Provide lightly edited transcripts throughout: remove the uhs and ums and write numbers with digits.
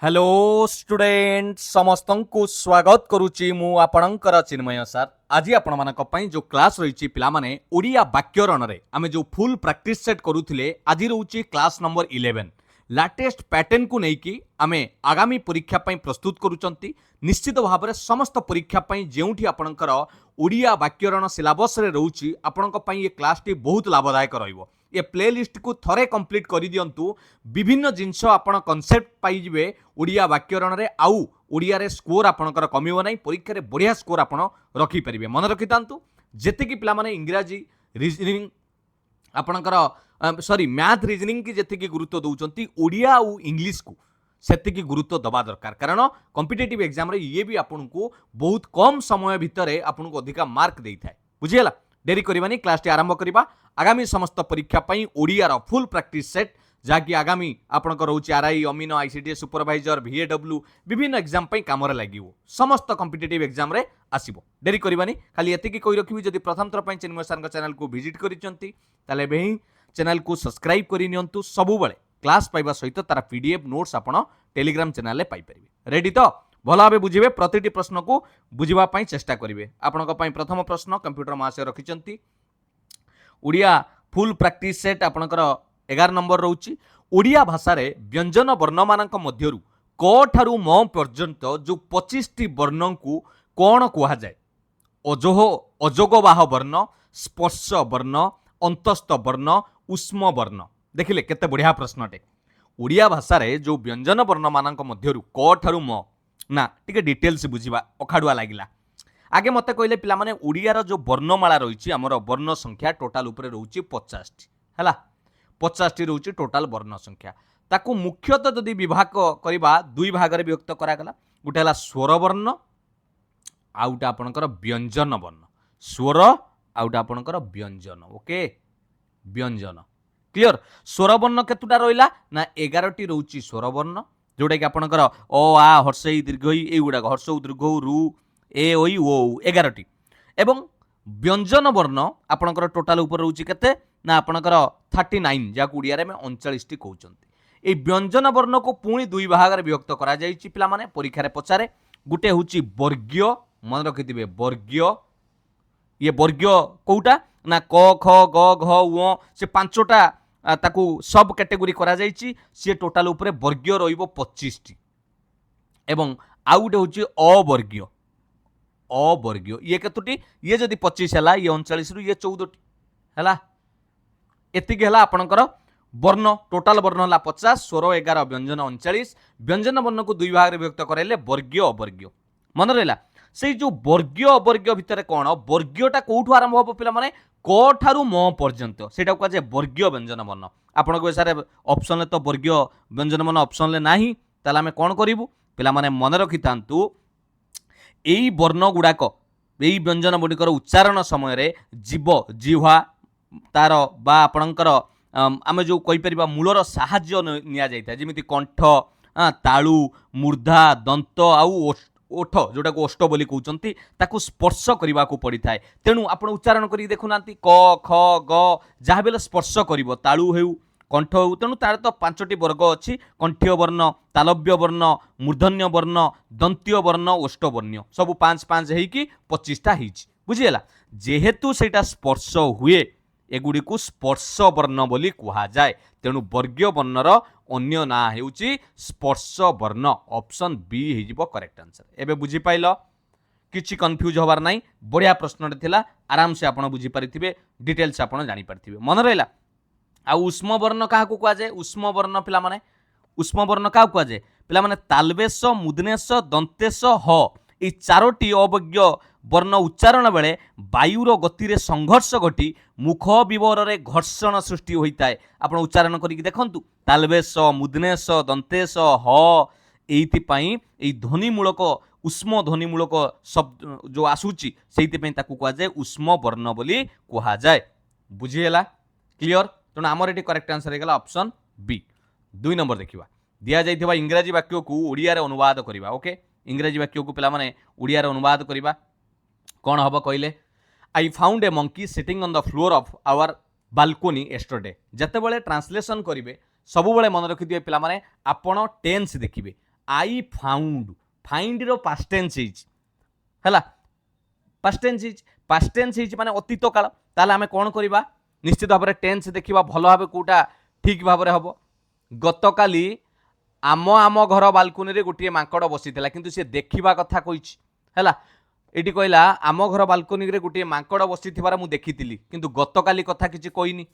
Hello student समस्त को स्वागत करुच्ची मु आपणकर चिन्मय सर आज आपण मानक पई जो क्लास रही पिला माने ओडिया व्याकरण रे आमे जो फुल प्रैक्टिस सेट करूथिले आज रहउची क्लास नंबर 11 लेटेस्ट पैटर्न को नेकी आमे आगामी परीक्षा पई प्रस्तुत करूचंती निश्चित भाव में समस्त परीक्षा पई जेउठी आपणकर ओडिया व्याकरण सिलेबस रे रहउची आपणक पई ये क्लास टी बहुत लाभदायक रहइबो ये प्लेलिस्ट को थरे कंप्लीट कर दिंतु विभिन्न जिनस आपण कॉन्सेप्ट पाइबे ओडिया व्याकरण रे आउ ओडिया रे स्कोर आपणकर कमिबो नाही परीक्षा रे बढ़िया स्कोर आपण रखि परिबे मन रखि तांतु जेते कि पिला माने इंग्रजी रीजनिंग आपणकर सॉरी मैथ रीजनिंग की जेते कि गुरुत्व दउचंती ओडिया आउ इंग्लिश को सेति की गुरुत्व दबा दरकार कारण कॉम्पिटिटिव एग्जाम रे ये भी आपनको बहुत कम समय भितर आपनको अधिका मार्क देई थाए बुझियला डेरी करबानी क्लास टी आरंभ करबा आगामी समस्त परीक्षा पई ओडिया रो फुल प्रैक्टिस सेट जाकि आगामी आपनको रहउची आरआई अमीनो आईसीटी सुपरवाइजर वीएडब्ल्यू विभिन्न एग्जाम पई काम रे लागिवो समस्त कॉम्पिटिटिव एग्जाम रे आसीबो डेरी करबानी खाली एति की कहि रखिबी जदि प्रथम थर पई चिन्मय सर चैनल को विजिट करिसंती ताले बेही चैनल को सब्सक्राइब करि नियंतु सबु बेले क्लास पाइबा सहित तार पीडीएफ नोट्स आपण टेलीग्राम चैनल रे पाई परिबे रेडी तो भल भाव बुझे प्रति प्रश्न को बुझापी चेष्टा करेंगे आपण प्रथम प्रश्न कंप्यूटर महाशय रखिंट ओडिया फुल प्रैक्टिस सेट आपणकर 11 नंबर रोची ओडिया भाषा रे व्यंजन वर्ण मानक मध्यरु क ठारू म पर्यंत जो 25 टी वर्ण को कौन कुहा जाए अजोह अजोगवाह वर्ण स्पर्श वर्ण अंतस्थ वर्ण उष्म वर्ण देखिले केते बढ़िया प्रश्नटे ओडिया भाषा रे जो व्यंजन वर्ण मानक मध्यरु क ठारू म ना टिके डिटेल्स बुझिबा अखाडुआ लागिला आगे मते कहले पिला माने ओडियार जो वर्णमाला रही आमर वर्ण संख्या टोटाल उपरे रहउची 50 टी हला 50 टी रहउची टोटाल वर्ण संख्या ताकू मुख्यतः जदि विभाग करबा दुई भाग रे विभक्त करा गला गुटे हला स्वर वर्ण आउटा आपनकर व्यंजन वर्ण स्वर आउटा आपनकर व्यंजन ओके व्यंजन क्लियर स्वर वर्ण केतुटा रहिला ना 11 टी रहउची स्वर वर्ण जोटा कि आपनकर अ आ हर्षई दीर्घई एगुड़ा हर्षौ दीर्घौ रु ए ओई ओ 11 टी एवं व्यंजन वर्ण आपनकर टोटाल ऊपर रहउची केते ना आपनकर 39 जाकु उड़िया रे में 39 टी कहउचंती ए व्यंजन वर्ण को पुणी दुई भाग रे विभक्त करा जाईची पिला माने परीक्षा रे पचारे गुटे होची वर्गीय मन रखिथिबे वर्गीय ये वर्गीय कोउटा ना क ख ग घ उ से पांचटा ताकू सब कैटेगोरी करा जाईची सी टोटाल उपरे वर्गीय रहिबो 25 टी एवं आउ गुटे होची अवर्गीय ये केतुटी ये जदि 25 हला ये 39 रु ये 14 टी हला एतिक हला आपनकर वर्ण टोटाल वर्ण हला 50 स्वर 11 व्यंजन 39 व्यंजन वर्ण को दुई भाग रे विभक्त कराइले वर्गीय अवर्गीय मन रहला से जो वर्गीय अवर्गीय भितर कोन वर्गीयटा कोठु आरंभ हो पिला माने क ठारू म पर्यंत सेटा को जे वर्गीय व्यंजन वर्ण आपण को सारे ऑप्शन ले तो वर्गीय व्यंजन वर्ण ऑप्शन ले नाही ताला हमें कोन करिवु पिला माने मन रखि तांतु एई वर्ण गुडाक एई व्यंजन गुडिकर उच्चारण समय रे जीव जिह्वा तार बा आपणकर आमे जो कहि परिबा मूलर सहाय्य निया जाइता जेमिति कंठ ताळु मूर्धा दंत आउ ओठ जोटा को ओष्ठ बोली कहउचंती ताकू स्पर्श करबा को पड़ी थाए तेणु आपण उच्चारण करी देखुनांती क ख ग जहा बेले स्पर्श करिवो ताळु हेउ कंठ हेउ तेणु तार तो 5टी वर्ग अछि कंठीय वर्ण तालव्य वर्ण मूर्धन्य वर्ण दंतीय वर्ण ओष्ठ वर्ण सब 5 हेई कि 25 टा हिच बुझियला जेहेतु सेटा स्पर्श हुए एगुडी को स्पर्श वर्ण बोली कुहा जाए तेणु वर्गीय वर्णर अन्य ना हेउची स्पर्श वर्ण ऑप्शन बी हेजिबो करेक्ट आंसर एबे बुझी पाइलो किछि कंफ्यूज होबार नाही बढ़िया प्रश्नटे थिला आराम से आपण बुझी परिथिबे डिटेल्स आपण जानि परिथिबे मन रहला आ उष्म वर्ण काहा को कुआ जाए उष्म वर्ण पिला माने उष्म वर्ण काहा कुआ जाए पिला माने तालवेश मुदनेश दंतेश ह ए चारोटी अवज्ञ वर्ण उच्चारण बेले वायुर गति रे संघर्ष घटी मुख विवर रे घर्षण सृष्टि होता है आपण उच्चारण करिक देखंतु तालवेश मुदनेश दंतेश ह एइति पई ए ध्वनिमूलक उष्म ध्वनिमूलक शब्द जो आसुची सेइति पई ताकू कुआ जाए उष्म वर्ण बोली कुहा जाए बुझिएला क्लियर तेणु आमर ये करेक्ट आंसर हो गला ऑप्शन बी 2 नंबर देखिबा दिया जाइथिबा इंग्रजी वाक्य को ओडिया रे अनुवाद करिबा ओके इंग्रजी वाक्य को पिला माने ओडिया रे अनुवाद करिबा कोन हबो कइले I found a monkey sitting on the floor of our balcony yesterday जते बेले ट्रांसलेशन करिवे सब बेले मन रखि दिए पिला माने आपण टेंस देखिबे आई फाउंड फाइंड रो पास्ट टेंस है पास्ट टेंस माने अतीत काल ताले आमे कोन करिबा निश्चित भाव टेंस देखिबा भलो भाबे कोटा ठीक भाव हम गतकाली आम आम घर बालकुनी रे गोटे माकड़ बसी किंतु से देखिबा कथा कहिछि हैला एटी कहला आम घर बालकुनी रे गोटे माकड़ बसी मु देखिथिली किंतु गतकाली कथा किछि कहिनी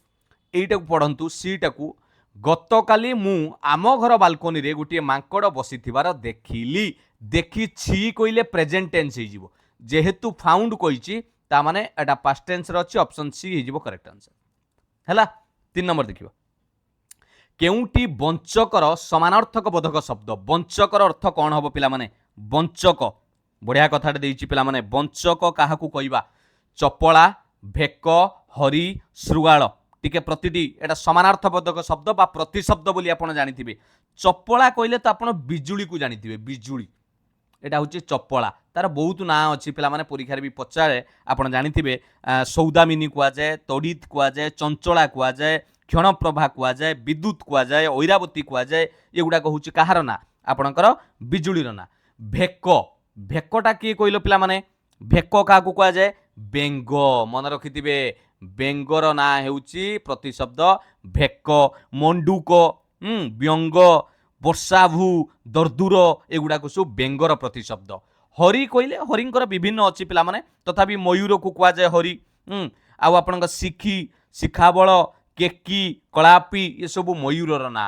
एइटा को पढंतु सीटा को गतकाली मु आम घर बालकोनी रे गोटे माकड़ बसी देखिली देखिछि कहले प्रेजेंट टेंस हो जिवो जेहेतु फाउंड कहिछि ता माने एटा पास्ट टेंस रे अछि ऑप्शन सी हो जिवो करेक्ट आंसर हैला 3 नंबर देखिबा केउटी वंचकर समानार्थक बोधक शब्द वंचकर अर्थ कौन हम पिला माने वंचक बढ़िया कथाटे देइछि पिला माने वंचक काहाकू कहबा चपला भेक हरि श्रुगाल टिके प्रतिटी एटा समानार्थ बोधक शब्द बा प्रतिशब्द बोली आपण जानिथिबे चपला कहले तो आपण बिजुली को जानिथिबे बिजुली एटा होची चपला तार बहुत ना अच्छी पिला माने परीक्षा भी पचारे आपण जानिथिबे सौदामिनी कुआ जाए तड़ित कुआ जाए चंचला कुआ जाए क्षणप्रभा कुआ जाए विद्युत कुआ जाए ऐरावती कुआ जाए एगुडा हूँ कहार ना आपणकर बिजुलीर ना भेक भेकटा किए कहल पिला माने भेक क्या कुआ जाए बेंग मन रखिथिबे बेंगर ना हेउची प्रतिशब्द भेक मंडूक व्यंग वर्षाभू दर्दूर एगुडा सब बेंगर प्रतिशब्द हरि कहले हरिंकर विभिन्न अच्छी पिला माने तथापि मयूर को कुआ जाए हरि आउ आपणक शिखी शिखाबल केकी कलापी ये सब मयूरर ना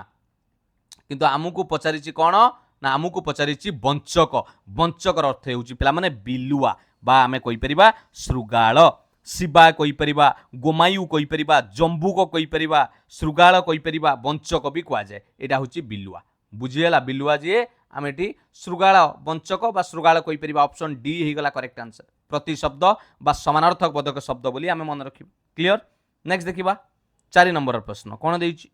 किंतु आमको पचारिछि कौन ना आमको पचारिछि वंचक वंचकर अर्थ हेउछि पिला माने बिलुआ बा आमे कहि परिबा श्रुगाल शिवा कहि परिबा गोमायु कहि परिबा जंबुक कहि परिबा श्रुगाल कहि परिबा वंचक भी कुआ जाए एटा होछि बिलुआ बुझिएला बिलुआ जे आमे एटी श्रुगाल वंचक बा श्रुगाल कहि परिबा ऑप्शन डी हे गला करेक्ट आंसर प्रतिशब्द बा समानार्थक बोधक शब्द बोली आमे मन रखिबा क्लियर नेक्स्ट देखिबा 4 नंबर प्रश्न कौन देइछि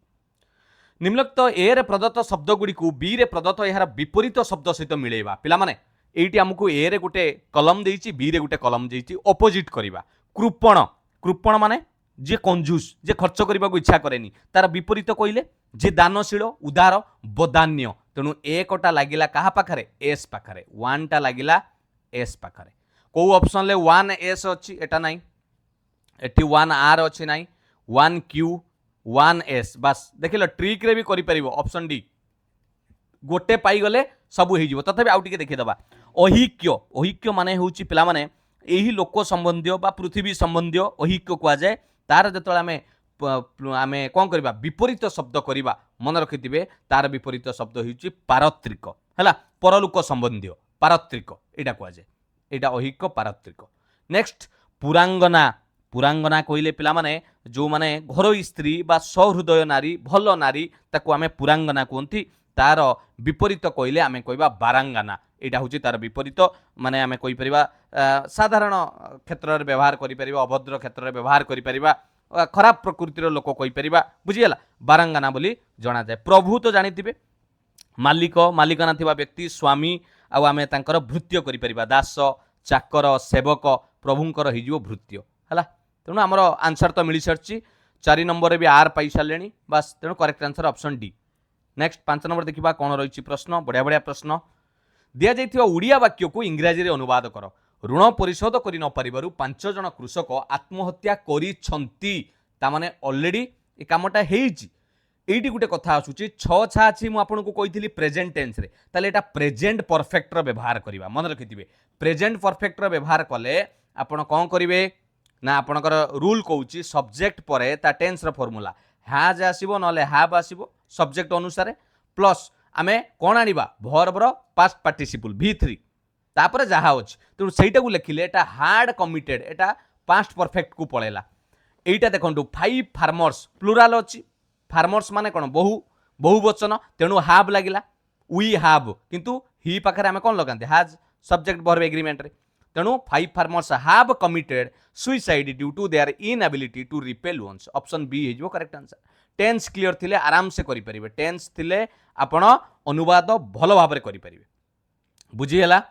निम्नलिखित ए रे प्रदत्त शब्द गुडी को बी रे प्रदत्त यार विपरीत शब्द सहित मिलेबा पिला माने एइटी हमकु ए रे गुटे कलम देइछि बी रे गुटे कलम देइछि ऑपोजिट करिबा कृपण कृपण माने जे कंजूस जे खर्च करबा को इच्छा करेनी तार विपरीत कइले जे दानशील उदार बदान्य तेणु एकटा लागिला कहा पाखरे एस पाखरे वन टा लागिला एस पाखरे को ऑप्शन ले 1 एस अछि एटा नाही एटी 1 आर अछि नाही 1 क्यू 1 एस बस देखिल ट्रिक रे भी करि परिबो ऑप्शन डी गोटे पाई गले सब हो जिवो तथापि आउ टिके देखि दबा अहिक्य अहिक्य माने होउची पिला माने एही लोक संबंधी बा पृथ्वी संबंधी अहिक्य कुआ जाए तार जतले आमे कोन करबा विपरीत शब्द करबा मन रखिथिबे तार विपरीत शब्द होउची पारत्रिक हैला परलोक संबंधी पारत्रिक एटा कुआ जाए एटा अहिक्य पारत्रिक नेक्स्ट पुरांगना पुरांगना कहले पिला माने जो माने घरोई स्त्री बा सहृदय नारी भल नारी ताको आमे पुरांगना कहंती तार विपरीत कहले आमे कहबा बारांगना एटा होची तार विपरीत माने आमे कहि परिबा साधारण क्षेत्र रे व्यवहार करि परिबा अभद्र क्षेत्र रे व्यवहार करि परिबा खराब प्रकृतिर लोक कहि परिबा बुझियला बारांगना बोली जणा जाय प्रभु तो जानिथिबे मालिक मालिकाना थिबा व्यक्ति स्वामी आ आमे तांकर भृत्य करि परिबा दास चाकर सेवक प्रभुंकर हिजिवो भृत्य हला तेणु आमर आंसर तो मिली सारी 4 नंबर भी आर पाई सारे बस तेणु correct answer option D next 5 number देखिबा कौन रही प्रश्न बढ़िया बढ़िया प्रश्न दिया जाइथिबा उड़िया वाक्य को इंग्राजी रे अनुवाद कर ऋण परिशोध करि न परिबारु 5 जन कृषक आत्महत्या करिछंती ता माने ऑलरेडी ए कामटा हेइची एइटी गुटे कथा आसुची छ छा अछि मु आपनको कहिथिली प्रेजेंट टेंस रे ताले एटा प्रेजेंट परफेक्ट रो व्यवहार करिबा मन रखिथिबे प्रेजेंट परफेक्ट रो व्यवहार कले आपण कोन करिवे ना आपणकर रूल कहूँ सब्जेक्ट पर ता टेंस रो फॉर्मूला हैज आसीबो नले हैव आसीबो सब्जेक्ट अनुसार प्लस आमे कोन आनिबा वर्ब रो पास्ट पार्टिसिपल v3 तापर जहा अछि तेणु सेटा को लिखिले एटा हार्ड कमिटेड एटा पास्ट परफेक्ट को पळेला एटा देखंतु 5 फार्मर्स प्लुराल अछि फार्मर्स माने कोन बहुवचन तेणु हैव लागिला वी हैव किंतु ही पाखरे आमे कोन लगांते हैज सब्जेक्ट वर्ब एग्रीमेंट रे तेणु 5 farmers have committed suicide due to their inability to repel once option B हेजो करेक्ट आंसर टेंस क्लियर थिले आराम से करि परिबे टेंस थिले आपण अनुवाद भलो भाबरे करि परिबे बुझी हला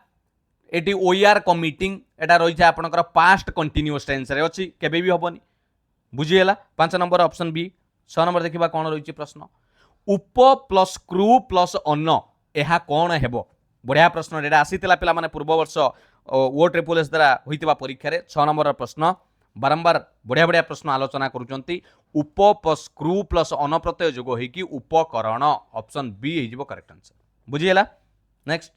एटी ओआर कमिटिंग एटा रही था आपनकर पास्ट कंटीन्यूअस टेंस रे अछि केबे भी होबनी बुझी हला 5 नंबर ऑप्शन बी 6 नंबर देखिबा कोन रही प्रश्न उप प्लस क्रू प्लस अन्न ଏହା कौन हेबो बढ़िया प्रश्न एटा आसीतिला पिला माने पूर्व वर्ष ओ ट्रिपल एस द्वारा होइतिबा परीक्षा रे 6 नंबर प्रश्न बारंबार बढ़िया बढ़िया प्रश्न आलोचना करूचंती उप स्क्रू प्लस अनप्रत्यय जोग होइकी उपकरण ऑप्शन बी हेजिबो करेक्ट आंसर बुझियला नेक्स्ट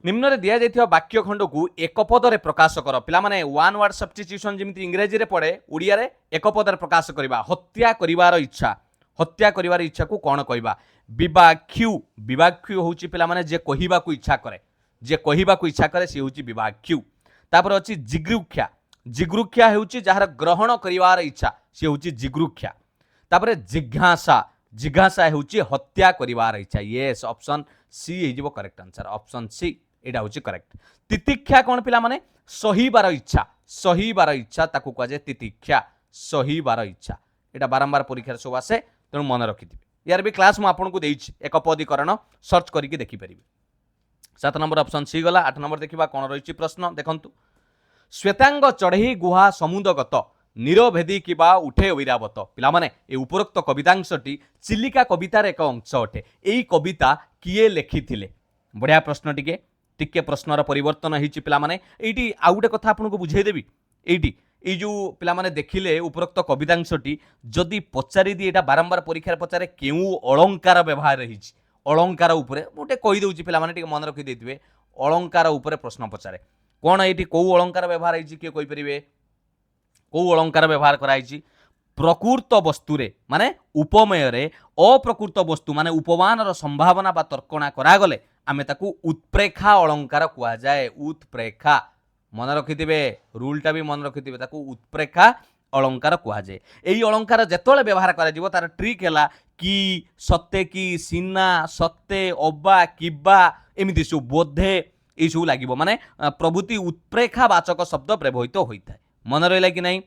निम्न रे दिया जाइथिबा वाक्य खंड को एक पद रे प्रकाश कर पिला माने वन वर्ड सब्स्टिट्यूशन जेमिति इंग्रजी रे पड़े उड़िया रे एक पद रे प्रकाश करिबा हत्या करिवार इच्छा को कौन कहबा विवाख्यु होउची पिला माने जे कहिबा को इच्छा करे से होउची विवाख्यु तापर अछि जिगृक्षा होउची जहार ग्रहण करिवार इच्छा से होउची जिगृक्षा तापर जिज्ञासा होउची हत्या करिवार इच्छा यस ऑप्शन सी हेजिबो करेक्ट आंसर ऑप्शन सी एटा होउची करेक्ट तितिक्षा कौन पिला माने सहीबार इच्छा ताकू कह जाय तितिक्षा सहीबार इच्छा एटा बारंबार परीक्षा सब आसे तेणु मन रखिथिबे यार भी क्लास मु आपन को देइछि एक पदीकरण सर्च करिके देखि परिबे 7 नंबर ऑप्शन सी गला 8 नंबर देखिबा कोन रहिछि प्रश्न देखंतु श्वेतांग चढ़ई गुहा समुदगत निरभेदी किबा उठे ऐरावत पिला माने ए उपरोक्त कवितांशटी चिलिका कवितार एक अंश अटे एई कविता किए लेखिथिले बढ़िया प्रश्न टिके प्रश्नर परिवर्तन होइछि पिला माने एइटी आ गुटे कथा आपन को बुझाई देबी एइटी এই যে পিলামানে দেখিলে উপরোক্ত কবিতাংশটি যদি পচারি দিয়ে এটা বারম্বার পরীক্ষার পচারে কেউ অলঙ্কার ব্যবহার রয়েছে অলঙ্কার উপরে গোটে কই দেউছি পিলামানে টিকে মনে রখি দেইতিবে অলঙ্কার উপরে প্রশ্ন পচারে কোন এইটি কৌ অলঙ্কার ব্যবহার হইছি কিଏ কই परिबे কৌ অলঙ্কার ব্যবহার করা হইছি প্রকৃত বস্তুরে মানে উপমেয়রে অপ্রকৃত বস্তু মানে উপমানর সম্ভাবনা বা তর্কণা করা গলে আমি তাকু উৎপ্রেক্ষা অলঙ্কার কুয়া যায় উৎপ্রেক্ষা मन रखिथिबे रूलटा भी मन रखिथिबे ताकू उत्प्रेक्षा अलंकार कह जाए यही अलंकार जेतोले व्यवहार करा जिवो तार ट्रिक हैला कि सत्ते की सीना सत्ते अबा किबा एमिति सब बोधे ए सब लागिवो माने प्रभृति उत्प्रेक्षावाचक शब्द व्यवहित होइथाय मन रहिला कि नहीं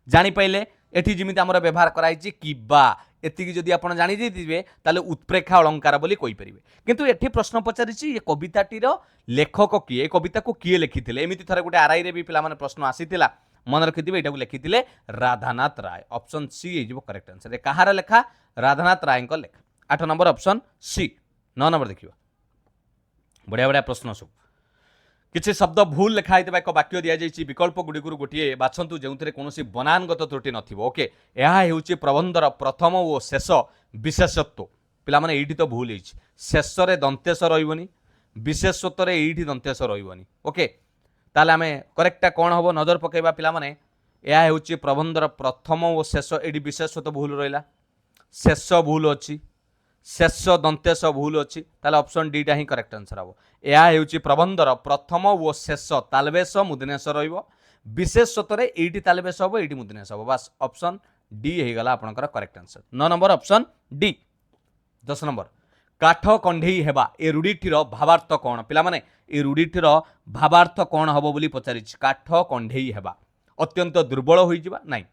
जानि पाइले एठी जिमिति हमर व्यवहार कराइछि किबा एतिकी जदि आपण जानि दिथिबे ताले उत्प्रेक्षा अलंकार बोली कहि परिबे किंतु एठी प्रश्न पचारिछि ए कविताटीर लेखक किए ए कविता को किए लिखिथिले एमिति थरे गुटे आरआई रे भी पिला माने प्रश्न आसीतिला मन रखिथिबे एटा को लिखिथिले राधानाथ राय ऑप्शन सी हेजिबो करेक्ट आंसर ए कहार लेखा राधानाथ राय को लेखा 8 नंबर ऑप्शन सी 9 नंबर देखिबा बढ़िया बढ़िया प्रश्न सब किसी शब्द भूल लिखाई एक वाक्य दि जाइए विकल्प गुड़ी गोटे बाछंतु जो कौन बनानगत त्रुटि नथिबो ओके यह होउची प्रबंधर प्रथम और शेष विशेषत्व पिला माने एठी तो भूल होइछि शेष रे दंतेश रहिबोनी विशेषत्व रे एठी दंतेश रहिबोनी ओके ताले आमे करेक्टटा कोन हबो नजर पकेबा पिला माने यह होउची प्रबंधर प्रथम और शेष एठी विशेषत्व भूल रहिला शेष भूल अछि शेष दंतेश भूल अच्छी ताले ऑप्शन डी टा ही करेक्ट आंसर हम यह होउची प्रबंधर प्रथम और शेष तालबेश मुदनेश रहिबो विशेषत्व एठी तालबेश हबो एठी मुदनेश हबो बस ऑप्शन डी हे गला आपनकर correct answer 9 number option D 10 number काठ कंढेई हेबा ए रूढ़ीटीर भावार्थ कौन पिला माने ए रूढ़ीटीर भावार्थ कौन हबो बोली पचारिछि काठ कंढेई हेबा अत्यंत दुर्बल होई जिबा नाही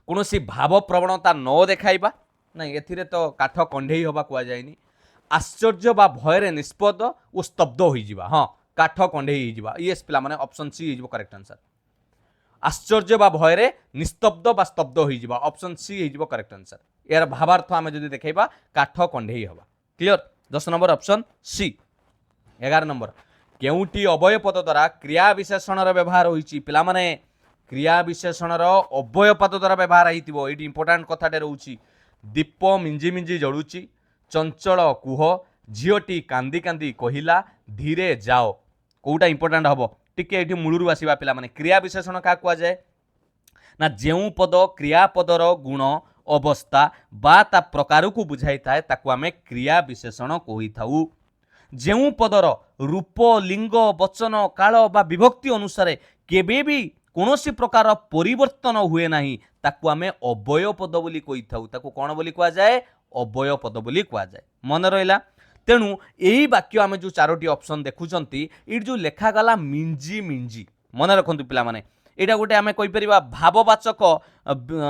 कोनोसी भाव प्रवणता न देखाइबा नहीं एथिरे तो काठ कंढेई हवा कुआ जायनी आश्चर्य बा भयरे निष्पद और स्तब्ध होई जिबा हां काठ कंढेई होई जिबा यस पिला माने ऑप्शन सी हिजबो करेक्ट आंसर आश्चर्य बा भयरे निस्तब्ध बा स्तब्ध होई जिबा ऑप्शन सी हिजबो करेक्ट आंसर यार भावार्थ आमे जदि देखैबा काठ कंढेई हवा clear 10 number option C 11 number केउटी अवय पद द्वारा क्रिया विशेषण रो व्यवहार होईची पिला माने क्रिया विशेषण रो अवय पद द्वारा व्यवहार आइतिबो एटी इंपोर्टेंट कथाटे रहउची दीप मिंजी मिंजी जड़ुची चंचल कुह झीटी कांदी कांदी कहिला धीरे जाओ कोटा इंपोर्टेंट हम टिके ये मूलू आसवा पिला माने क्रिया विशेषण क्या कह जाए ना जो पद क्रियापदर गुण अवस्था बा ता प्रकार को बुझाई थाए ताकू आमे क्रिया विशेषण कही थाउ जो पदर रूप लिंग वचन काल बा विभक्ति अनुसार केबे भी कौनसी प्रकार परिवर्तन हुए नहीं ताकू आमे अवय पद बोली कही थाउ ताकू कौन बोली कह जाए अवय पद बोली कह जाए मन रहा तेणु यही वाक्य आमे जो चारोटी ऑप्शन देखुचंती ये जो लेखा गला मिंजी मिंजी मन रखंतु पिला माने एटा गोटे आमे कहि परिबा भाववाचक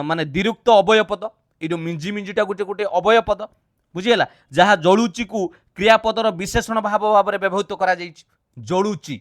माने दिरुक्त अवय पद ये जो मिंजी मिंजीटा गोटे गोटे अवय पद बुझीगला जहाँ जलुची को क्रियापदर विशेषण भाव भाव में व्यवहित करा जाइछि जलुची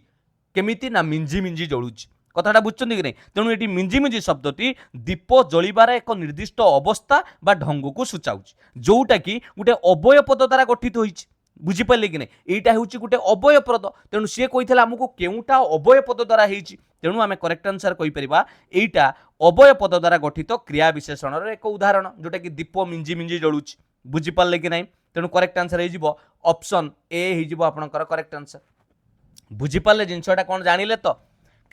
केमिति ना मिंजी मिंजी जलुची कथाटा बुझुछन्ति कि नहीं तेणु ये मिंजी मिंजी शब्दटी दीप जलिबार एक निर्दिष्ट अवस्था बा ढंग को सूचाऊछि जोटा कि गोटे अवय पद द्वारा गठित होइछि बुझिपारे कि नहीं एटा हूँ गोटे अवय पद तेणु सी कही आमको केउटा अवय पद द्वारा होती तेणु आम करेक्ट आंसर कहीपर यहीटा अवय पद द्वारा गठित क्रिया विशेषण एक उदाहरण जोटा कि दीप मिंजी मिंजी जलुची बुझिपारे कि नहीं तेणु करेक्ट आंसर हो ऑप्शन ए हो आपंकर करेक्ट आंसर बुझिपारे जिनसटा कौन जानिले तो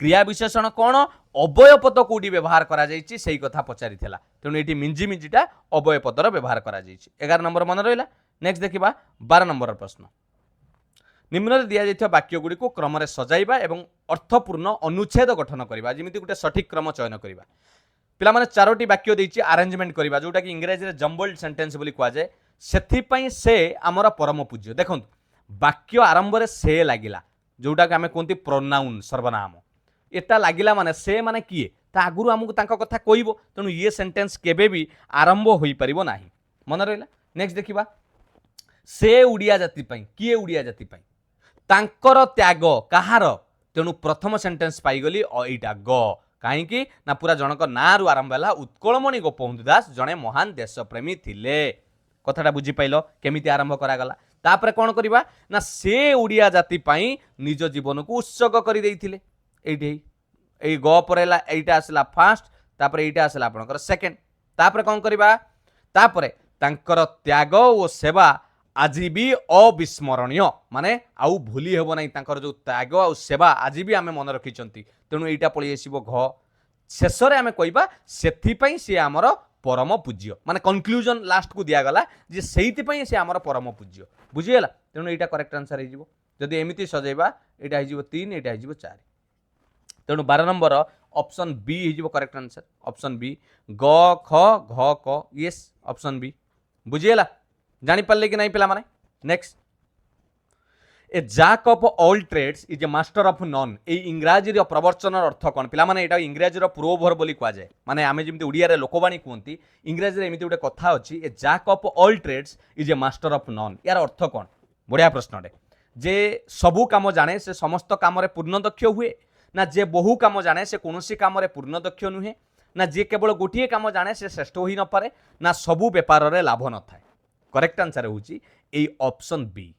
क्रिया विशेषण कौन अवय पद कौटी व्यवहार करा जायछि सेही कथा पचारि थिला तेणु एठी मिंजी मिंजीटा अवय पदर व्यवहार करा जायछि 11 नंबर मन रहिला नेक्स्ट देखिबा 12 नंबर प्रश्न निम्न दिया जाइथिबा वाक्य गुडी को क्रम रे सजाइबा एवं अर्थपूर्ण अनुच्छेद गठन करिबा जेमिति गुटे सठिक क्रम चयन करिबा पिला माने चारोटी वाक्य देइछि अरेंजमेंट करिबा जोटा कि इंग्लिश रे जम्बल्ड सेंटेंस बोली कुआ जाय सेथि पई से हमर परम पूज्य देखंतु वाक्य आरंभ रे से लागिला जोटा कि हमें कहते प्रोनाउन सर्वनाम एटा लागिला माने से माने किए ता आगुरु हमकु तांका कथा कहइबो तेणु ये सेंटेंस केबे भी आरंभ होई परिबो नाही मन रहिला नेक्स्ट देखिबा से उड़िया जाति पई किए उड़िया जाति पई तांकर त्याग कहार तेणु प्रथम सेंटेंस पाई गली एटा ग काहेकि ना पूरा जनक ना रु आरंभ होला उत्कलमणि गोपबंधु दास जणे महान देशप्रेमी थिले कथाटा बुझी पाइल केमिति आरंभ करागला तापर कौन करवा ना से उड़िया जाति पाई निज जीवन को उत्सर्ग कर देइथिले एठी ग परेला एटा आसला फर्स्ट तापर एटा आसला आपनकर सेकंड तापर कौन करवा तापर तांकर त्याग और सेवा आज भी अविस्मरणीय माने आउ भूली हेबो नाही तांकर जो त्याग और सेवा आज भी आमे मन रखिचंती तेणु एटा पळी आसीबो घ शेष रे आमे कहबा सेथि पई से हमर परम पूज्य माने कंक्लूजन लास्ट को दिया गला जे सेहिति पई से हमर परम पूज्य बुझियला तेणु एटा करेक्ट आंसर हे जिवो जदि एमिति सजेबा एटा हे जिवो 3 एटा हे जिवो 4 तेणु 12 नंबर ऑप्शन बी हे जिवो करेक्ट आंसर ऑप्शन बी ग ख घ क यस ऑप्शन बी बुझियला जानि पाले कि नाही पिला माने next a jack of all trades is a master of none ए इंग्राजी रो प्रवर्चन अर्थ कोन पिला माने एटा इंग्राजी रो प्रोवर्ब बोली कुआ जाय माने आमे जेमति उडिया रे लोकवाणी कहंती इंग्राजी रे एमिति उडे कथा अछि a jack of all trades is a master of none यार अर्थ कोन बढ़िया प्रश्नटे जे सबु काम जाने से समस्त काम रे पूर्ण दक्ष हुए ना जे बहु काम जाने से कोनोसी काम रे पूर्ण दक्ष नुहे ना जे केवल गोटिए काम जाने से श्रेष्ठ होई न पारे ना सबु व्यापार रे लाभ न थाए करेक्ट आंसर होची ए ऑप्शन बी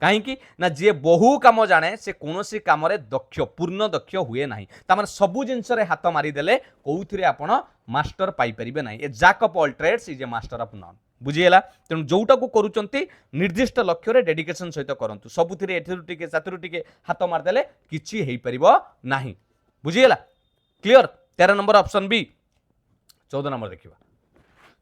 कहीं ना जे बहु काम जाने से कौन कम दक्ष पूर्ण दक्ष हुए ना तार सबू जिनस हाथ मारिदेले कौन आपण मास्टर पाइपर ना a jack of all trades is a master of none बुझीगला तेणु जोटा को करुँच निर्दिष्ट लक्ष्य डेडिकेशन सहित करूँ सबुथिरे एथिरु टिके साथिरु टिके हाथ मारिदेले किछि हेई परिबो नाही बुझीगला clear 13 number option B 14 number देखिबा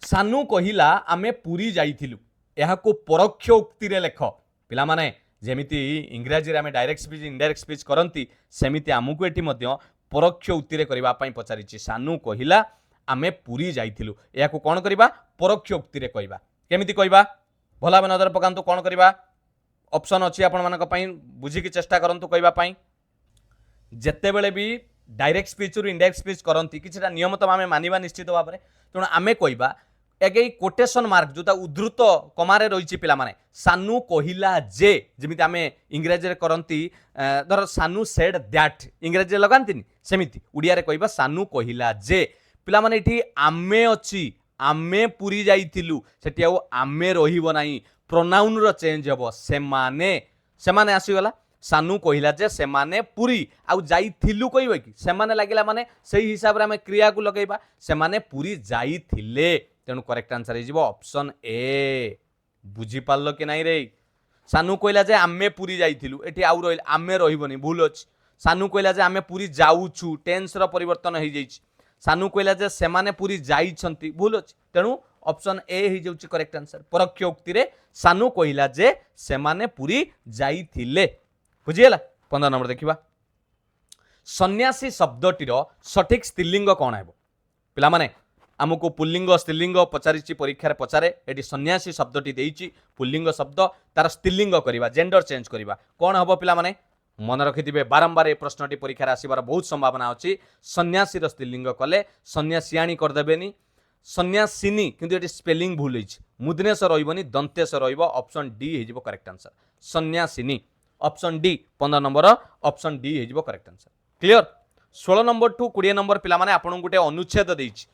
सानू कहिला आमे पुरी जाइथिलु एहाको परोक्ष उक्ति रे लेख पिला माने जेमिति इंग्राजी रे आमे डायरेक्ट स्पीच इनडायरेक्ट स्पीच करंती सेमिति आमुको एठी मध्य परोक्ष उक्ति रे करबा पई पचारिछि सानू कहिला आमे पुरी जाइथिलु एहाको कोन करबा परोक्ष उक्ति रे कहबा केमिति कहबा भला बे नजर पकांतु कोन करबा ऑप्शन अछि आपण मानक पई बुझी के चेष्टा करंतु कहबा पई जत्ते बेले भी डायरेक्ट स्पीच रु इनडायरेक्ट स्पीच करंती किछटा नियम तो आमे मानिबा निश्चित भाबरे तेणु आमे कहबा एगे कोटेशन मार्क जोटा उद्धृत कमारे रही पिला माने सानू कहिला जे जेमिति आमे इंग्रेजी रे करंती धर सानू सेड दैट इंग्रेजी रे लगांतिनी सेमिति उड़िया रे कहबा सानू कहिला जे पिला माने इठी आमे अछि आमे पुरी जाइथिलु सेठी आ आमे रहिबो नाही प्रोनाउन रो चेंज हेबो सेमाने आसीगला सानू कहिला जे सेमाने पुरी आउ जाइथिलु कहबा कि सेमाने लागिला माने सेही हिसाब रे आमे क्रिया को लगाइबा सेमाने पुरी जाइथिले तेणु करेक्ट आंसर हो ऑप्शन ए बुझी पार्ल कि नहीं रे सानू कहला जे आमे पुरी जाइथिलु एठी आउ रहिल आमे रहिबनी भूल अछि सानू कहला जे आमे पुरी जाउछु टेंस रो परिवर्तन हो जाइछि सानू कहला जे सेमाने पुरी जाइछंती भूल अछि तेणु ऑप्शन ए हो जाउछि करेक्ट आंसर परोक्ष उक्ति रे सानू कहला जे सेमाने पुरी जाइथिले बुझियला 15 नंबर देखिबा सन्यासी शब्दटीर सठिक स्त्रीलिंग कोन हेबो पिला माने आमको पुल्लिंग स्त्रीलिंग पचारिछि परीक्षा रे पचारे एटी सन्यासी शब्दटी देइछि पुल्लिंग शब्द तार स्त्रीलिंग करिबा जेंडर चेंज करिबा कोन हबो पिला माने मन रखिथिबे बारंबार ए प्रश्नटी परीक्षा रे आसीबार बहुत संभावना अछि सन्यासी रो स्त्रीलिंग कले सन्यासियाणी कर देबेनी सन्यासिनी किंतु एटी स्पेलिंग भूल होइछि मुदनेश रहइबनी दंतेश रहइबो ऑप्शन डी हे जिवो करेक्ट आंसर सन्यासिनी option D 15 number option D हे जिवो correct answer clear 16 number to 20 number पिला माने आपन गुटे अनुच्छेद देइछि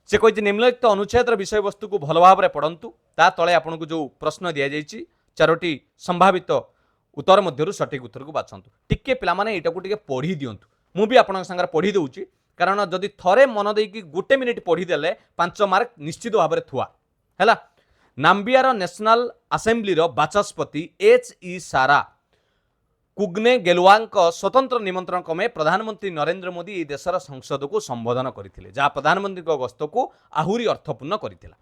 से कही निम्नलिखित अनुच्छेद विषय वस्तु को भल भाव में पढ़ंतु ता तले आपन को जो प्रश्न दि जाइछि चारोटी संभावित उत्तर मध्यरु सठिक उत्तर को बाछंतु टिके पिला माने एटा को टिके पढ़ी दियंतु मु भी आपन संगे पढ़ी दउची कारण जदि थरे मन देकी गोटे मिनिट पढ़ी देले 5 मार्क निश्चित भाव में थुआ हैला। Nambiar national assembly Bachaspati H.E. सारा कुग्ने गेलवांक स्वतंत्र निमंत्रण क्रमे प्रधानमंत्री नरेंद्र मोदी देशर संसद को संबोधन करथिले जहाँ प्रधानमंत्री गस्त को आहुरी अर्थपूर्ण करथिला।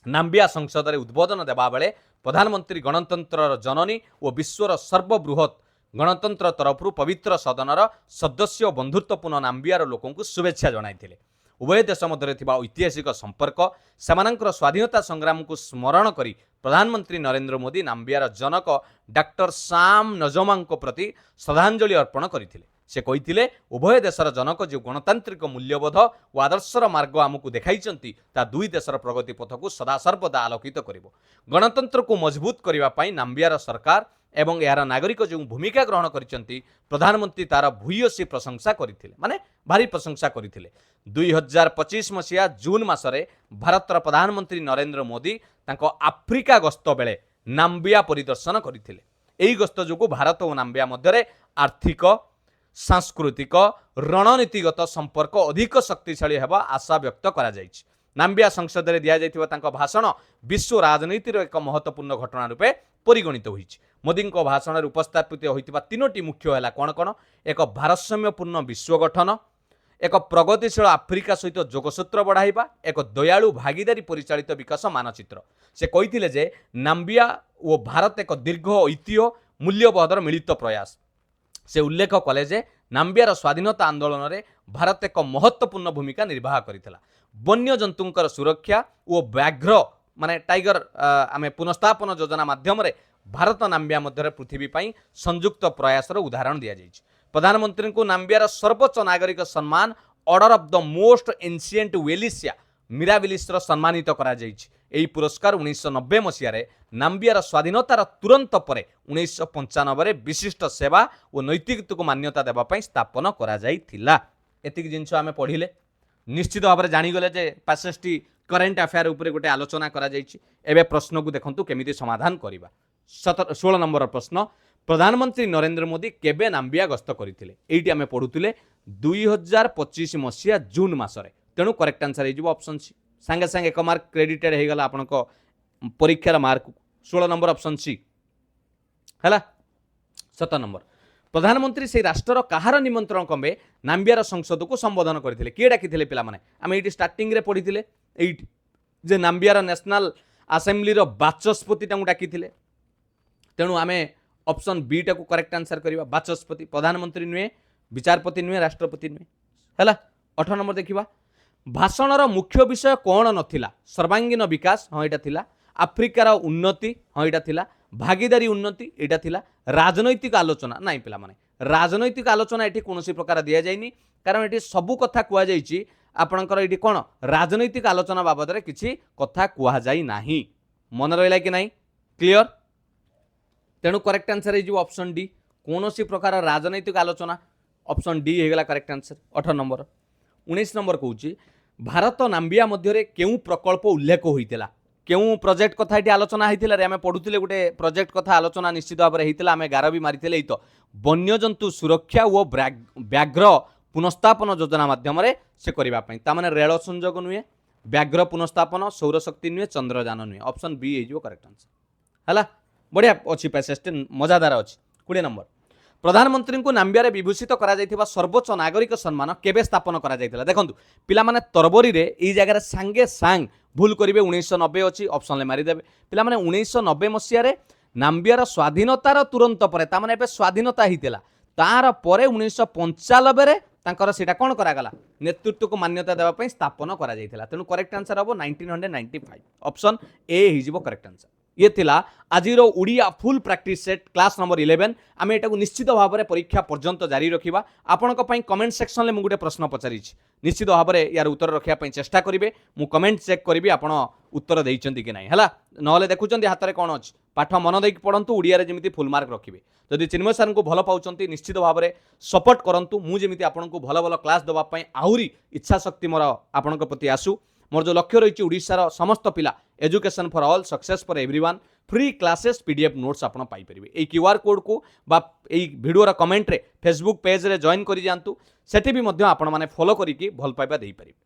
नाम्बिया संसद में उद्बोधन देबा बेले प्रधानमंत्री गणतंत्र जननी और विश्वर सर्वबृहत गणतंत्र तरफ पवित्र सदनर सदस्य और बंधुत्वपूर्ण नाम्बियार लोकों को शुभेच्छा जणाइथिले। उभय देश मध्य ऐतिहासिक संपर्क सेमानंकर स्वाधीनता संग्राम को स्मरण करी प्रधानमंत्री नरेंद्र मोदी नाम्बियार जनक डॉक्टर साम नजमा प्रति श्रद्धांजलि अर्पण करथिले। से कहिथिले उभय देशर जनक जो गणतांत्रिक मूल्यबोध और आदर्शर मार्ग आमको देखाइचंती ता दुई देशर प्रगति पथ को सदासर्वदा आलोकित करिवो। गणतंत्र को मजबूत करने पाई नाम्बियार सरकार एवं यार नागरिक जो भूमिका ग्रहण करिसंती प्रधानमंत्री तार भूयसी प्रशंसा करथिले माने भारी प्रशंसा करथिले। 2025 मसीहा जून मासरे भारतर प्रधानमंत्री नरेंद्र मोदी तांको आफ्रिका गस्त बेले नाम्बिया परिदर्शन करथिले। एही गस्त जोगु भारत और नाम्बिया मध्यरे आर्थिक सांस्कृतिक रणनीतिगत संपर्क अधिक शक्तिशाली हेबा आशा व्यक्त करा जायछि। नाम्बिया संसद में दि भाषण विश्व राजनीतिर एक महत्वपूर्ण घटना रूपे परिगणित होइछि। मोदी भाषण में उपस्थापित होइतिबा तीनोटी मुख्य है कौन कौन एक भारसाम्यपूर्ण विश्व गठन एक प्रगतिशील आफ्रिका सहित जोगसूत्र बढ़ाइबा एक दयालु भागीदारी परिचालित विकास मानचित्र। से कहिथिले जे नाम्बिया और भारत एक दीर्घ ऐतिह्य मूल्यबोधर मिलित प्रयास। से उल्लेख कले जे नाम्बियार स्वाधीनता आंदोलन में भारत एक महत्वपूर्ण भूमिका निर्वाह करथिला। वन्य जंतुंकर सुरक्षा और व्याघ्र माने टाइगर आमे पुनर्स्थापन योजना माध्यम भारत नाम्बिया मध्य पृथ्वी पाई संयुक्त प्रयासर उदाहरण दिया जाइछि। प्रधानमंत्री को नाम्बियार सर्वोच्च नागरिक सम्मान order of the most ancient Welwitschia मिराबिलिसर सम्मानित करा जाइछि। एही पुरस्कार 1990 मसीह नाम्बियार स्वाधीनतार तुरंत पर 1995 विशिष्ट सेवा और नैतिकता को मान्यता देबा पई स्थापन करा जाइथिला। एतिक जिंस आमे पढ़िले निश्चित भाव में जानीगले जे पासेसटी करेन्ट अफेयर उपरे गोटे आलोचना करा जाइछि। एबे प्रश्न को देखंतु केमिति समाधान करिबा। 16 नंबर प्रश्न प्रधानमंत्री नरेंद्र मोदी केबे नाम्बिया गस्त करथिले एइटी आमे पढुतिले 2025 मसीहा जून मासरे। तेणु करेक्ट आंसर हो ऑप्शन सी। सांगे सांगे एक मार्क क्रेडिटेड हो गला आपन परीक्षार मार्क 16 नंबर ऑप्शन सी है। 7 नंबर प्रधानमंत्री से राष्ट्र कहार निमंत्रण क्रमे नाम्बियार संसद को संबोधन करथिले किए डाकिथिले पिला माने आमे एटी स्टार्टिंग रे पढिथिले एटी जे नाम्बियार नेशनल असेंबली रो बाचस्पति टांगु डाकिथिले। तेणु आमे ऑप्शन बी टा को करेक्ट आंसर करिवा। बाचस्पति प्रधानमंत्री नुहे विचारपति नुहे राष्ट्रपति नुहे हैला। 8 नंबर देखिबा भाषणर मुख्य विषय कौन नथिला सर्वांगीन विकास हाँ यहाँ थिला आफ्रिकार उन्नति हाँ यहाँ थिला भागीदारी उन्नति यहाँ थिला राजनैतिक आलोचना नाई पिला माने राजनैतिक आलोचना ये कौन प्रकार दि जाइनी कारण ये सबू कथा कहुई आपणकर ये कौन राजनैतिक आलोचना बाबद में किसी कथा कहुई ना मन रहा कि नहीं क्लियर। तेणु करेक्ट आंसर हो ऑप्शन डी कौन प्रकार राजनैतिक आलोचना ऑप्शन डी होगा करेक्ट आंसर। 18 नंबर 19 नंबर कहूँ भारत नाम्बिया मध्य केउ प्रकल्प उल्लेख होता केउ प्रोजेक्ट कथा ये आलोचना होता आम पढ़ुले गोटे प्रोजेक्ट कथा आलोचना निश्चित भाव में होता आम गार भी मारी तो वन्यजंतु सुरक्षा और व्याघ्र पुनर्स्थापन योजना मध्यम से करने रेल संजोग नुहे व्याघ्र पुनर्स्थापन सौरशक्ति नुहे चंद्रयान नुहे ऑप्शन बी हो करेक्ट आंसर है। बढ़िया अच्छी पैसेज मजादार अच्छी। 20 नंबर प्रधानमंत्री को नाम्बिया विभूषित करा सर्वोच्च नागरिक सम्मान केबे स्थापन करा देखु पिला माने तरबरी रे ई जगह सांगे सांग भूल करेंगे 1990 अच्छी ऑप्शन मारिदेवे पिला माने 1990 मसीह नाम्बियार स्वाधीनतार तुरंत पर तार स्वाधीनता होता तार पर 1995 तांकर सीटा कौन करागला नेतृत्व को मान्यता देवाई स्थापन करा तेणु करेक्ट आंसर हम 1995 ऑप्शन ए हो करेक्ट आंसर। ये थिला आजिर Odia full practice set class number 11 आम एटा निश्चित भाव में परीक्षा पर्यंत जारी रखा आपण कमेंट सेक्शन में मुझे प्रश्न पचारि निश्चित भाव में यार उत्तर रखापी चेष्टा करेंगे मु कमेंट चेक करी आप उत्तर देइचंती कि नहीं है ना देखुं हाथ में कौन अच्छी पाठ मन देकी पढ़ंतु ओडिया जमी फुल मार्क रखिए जदि चिन्मय सार को भल पाँच निश्चित भाव में सपोर्ट करूँ मुझे आपको भल भल क्लास देवाई आहरी इच्छा शक्ति मोर आपण प्रति आसू मोर जो लक्ष्य रही ओडिशार समस्त पिला education for all success for everyone free classes PDF notes आपण पाई परिबे एई क्यूआर कोड को बा एई वीडियोर कमेंट रे फेसबुक पेज रे जॉइन करि जांतु सेठी भी मध्य आपण माने फॉलो करिकि भल पाइबा देई परिबे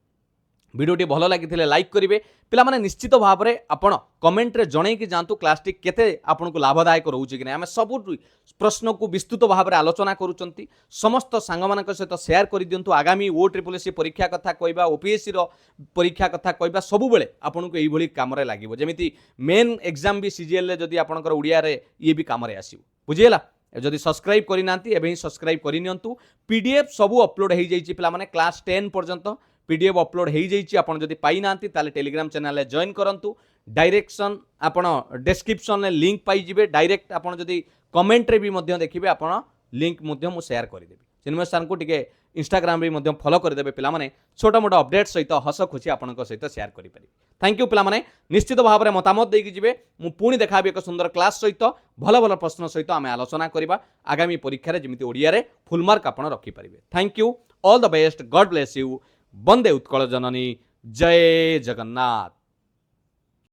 वीडियोटी भल लगी लाइक करेंगे पिला माने निश्चित भाव में आपण कमेंट रे जणई कि जातु क्लास टी केते आपन को लाभदायक रोचे कि आम सब प्रश्न को विस्तृत भाव में आलोचना करूचंती समस्त सांग मान सहित शेयर कर दिंतु आगामी OSSC परीक्षा कथा कहवा ओपीएससी परीक्षा कथा कहवा सब बेले आपन को यही काम लगे जमी मेन एग्जाम भी सीजीएल रे जदि आपनकर उड़िया रे ये भी काम आसीबो बुझीला जदि सब्सक्राइब करना एवं सब्सक्राइब करनियंतु पीडीएफ सब अपलोड हो जाइए पिला माने क्लास 10 पर्यंत पीडीएफ अपलोड हो जाइए आपन जदि पाई नांती ताले टेलीग्राम चैनल रे जॉइन करंतु डायरेक्शन आपन डिस्क्रिप्शन में लिंक पाई जिवे डायरेक्ट आपन जदि कमेंट रे भी मध्य देखिबे आपन लिंक मध्य मु शेयर कर देबी चिन्मय सर को टिके इंस्टाग्राम रे मध्य फॉलो कर देबे पिला माने छोटा मोटा अपडेट सहित हस खुशी आपन सहित शेयर करि पारि थैंक यू पिला माने निश्चित भाव में मतामत देकी जिवे मु पुणी देखाबी एक सुंदर क्लास सहित भल भल प्रश्न सहित आमे आलोचना करिबा आगामी परीक्षा रे जेमिति ओडिया रे फुल मार्क आपन रखि परिबे thank you all the best God bless you वंदे उत्कल जननी जय जगन्नाथ।